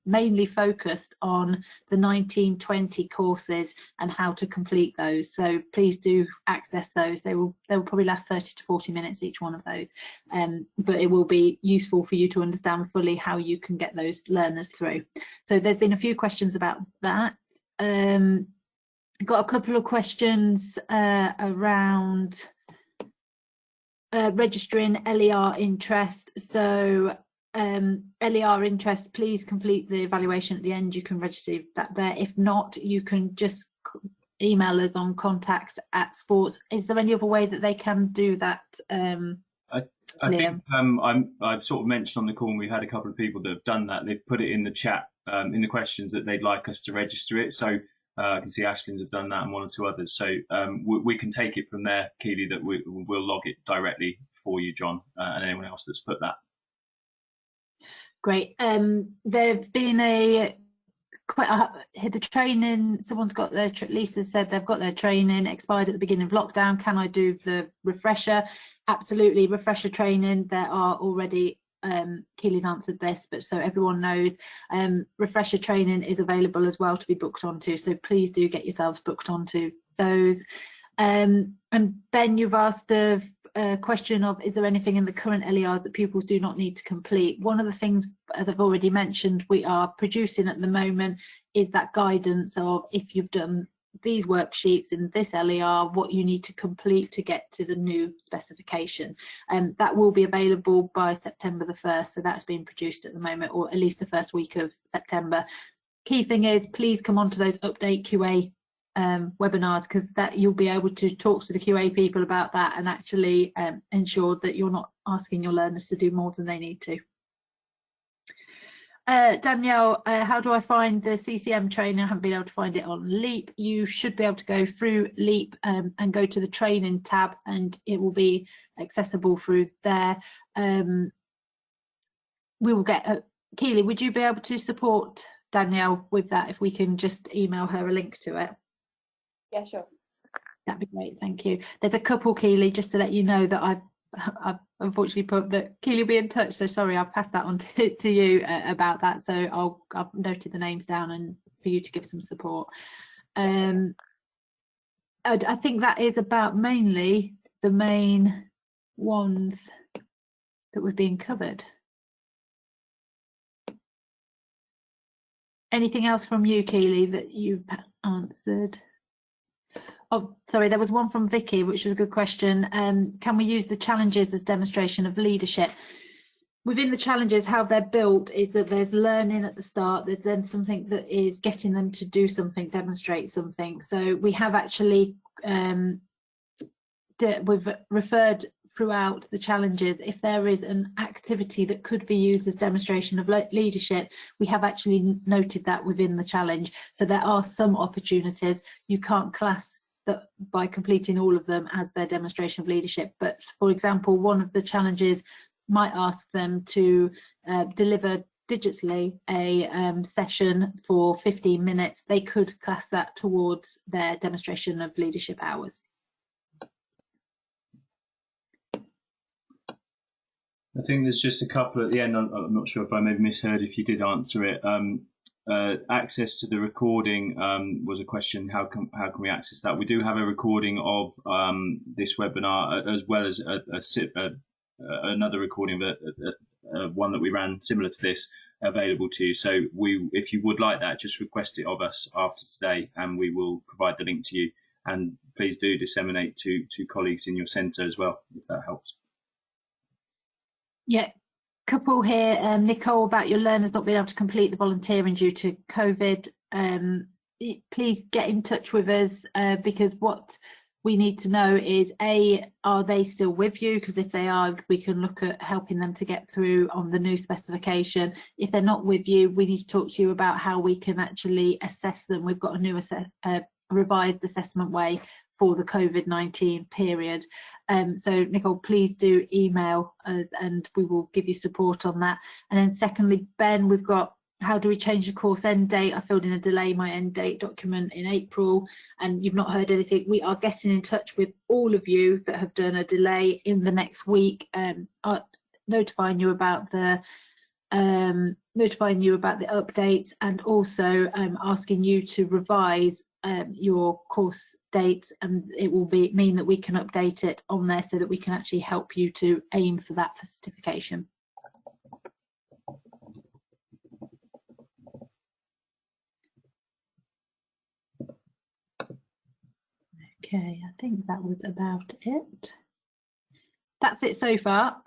mainly focused on the 1920 courses and how to complete those. So please do access those. They will probably last 30 to 40 minutes each one of those, but it will be useful for you to understand fully how you can get those learners through. So there's been a few questions about that. Got a couple of questions around registering LER interest. So LER interest, please complete the evaluation at the end. You can register that there. If not, you can just email us on contact@sports. Is there any other way that they can do that? I think I've sort of mentioned on the call, and we've had a couple of people that have done that. They've put it in the chat in the questions that they'd like us to register it. So I can see Ashlyn's have done that and one or two others. So we can take it from there, Keely, that we'll log it directly for you, John, and anyone else that's put that. Great. There've been the training, someone's got their, Lisa said they've got their training expired at the beginning of lockdown. Can I do the refresher? Absolutely, refresher training. There are already, Keely's answered this, but so everyone knows, refresher training is available as well to be booked onto. So please do get yourselves booked onto those. And Ben, you've asked a question of, is there anything in the current LERs that pupils do not need to complete? One of the things, as I've already mentioned, we are producing at the moment is that guidance of, if you've done these worksheets in this LER, what you need to complete to get to the new specification. That will be available by September the 1st, so that's being produced at the moment, or at least the first week of September. Key thing is, please come on to those update QA webinars, because that you'll be able to talk to the QA people about that and actually ensure that you're not asking your learners to do more than they need to. Danielle, how do I find the CCM training? I haven't been able to find it on Leap. You should be able to go through Leap and go to the training tab, and it will be accessible through there. We will get Keely, would you be able to support Danielle with that if we can just email her a link to it? Yeah, sure. That'd be great, thank you. There's a couple, Keely, just to let you know that I've unfortunately put that Keely will be in touch, so sorry, I've passed that on to you about that. So I've noted the names down and for you to give some support. I think that is about mainly the main ones that were being covered. Anything else from you, Keely, that you've answered? Oh, sorry, there was one from Vicky, which was a good question. Can we use the challenges as demonstration of leadership? Within the challenges, how they're built is that there's learning at the start, there's then something that is getting them to do something, demonstrate something. So we have actually, we've referred throughout the challenges, if there is an activity that could be used as demonstration of leadership, we have actually noted that within the challenge. So there are some opportunities. You can't class that by completing all of them as their demonstration of leadership, but for example, one of the challenges might ask them to deliver digitally a session for 15 minutes. They could class that towards their demonstration of leadership hours. I think there's just a couple at the end. I'm not sure if I maybe misheard if you did answer it. Access to the recording was a question. How can we access that? We do have a recording of this webinar, as well as another recording of one that we ran similar to this available to you. So if you would like that, just request it of us after today, and we will provide the link to you. and please do disseminate to colleagues in your centre as well, if that helps. Yeah, couple here, Nicole, about your learners not being able to complete the volunteering due to COVID. Please get in touch with us, because what we need to know is, A, are they still with you? Because if they are, we can look at helping them to get through on the new specification. If they're not with you, we need to talk to you about how we can actually assess them. We've got a new revised assessment way for the COVID-19 period. So Nicole, please do email us and we will give you support on that. And then secondly, Ben, we've got, how do we change the course end date? I filled in a delay my end date document in April and you've not heard anything. We are getting in touch with all of you that have done a delay in the next week and notifying you about the updates, and also asking you to revise your course dates, and it will mean that we can update it on there so that we can actually help you to aim for that for certification. Okay, I think that was about it. That's it so far.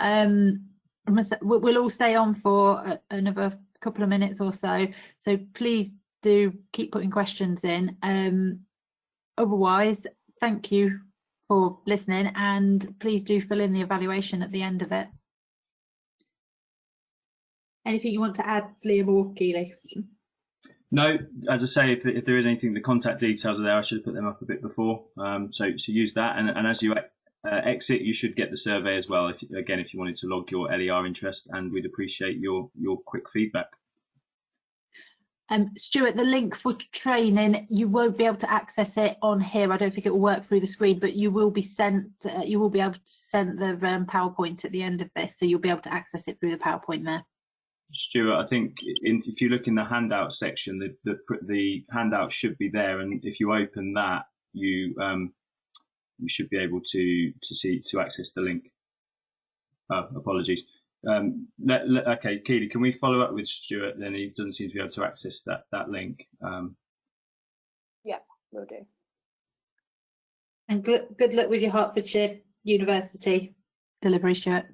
We'll all stay on for another couple of minutes or so, so please do keep putting questions in. Otherwise, thank you for listening, and please do fill in the evaluation at the end of it. Anything you want to add, Liam or Keely? No, as I say, if there is anything, the contact details are there. I should have put them up a bit before. So use that, and as you exit, you should get the survey as well. If you wanted to log your LER interest, and we'd appreciate your quick feedback. Stuart, the link for training, you won't be able to access it on here. I don't think it will work through the screen, but you will be sent. You will be able to send the PowerPoint at the end of this, so you'll be able to access it through the PowerPoint there. Stuart, I think if you look in the handout section, the handout should be there, and if you open that, you should be able to access the link. Oh, apologies. Okay, Keely, can we follow up with Stuart? Then he doesn't seem to be able to access that link. Yeah, will do. And good luck with your Hertfordshire University delivery, Stuart.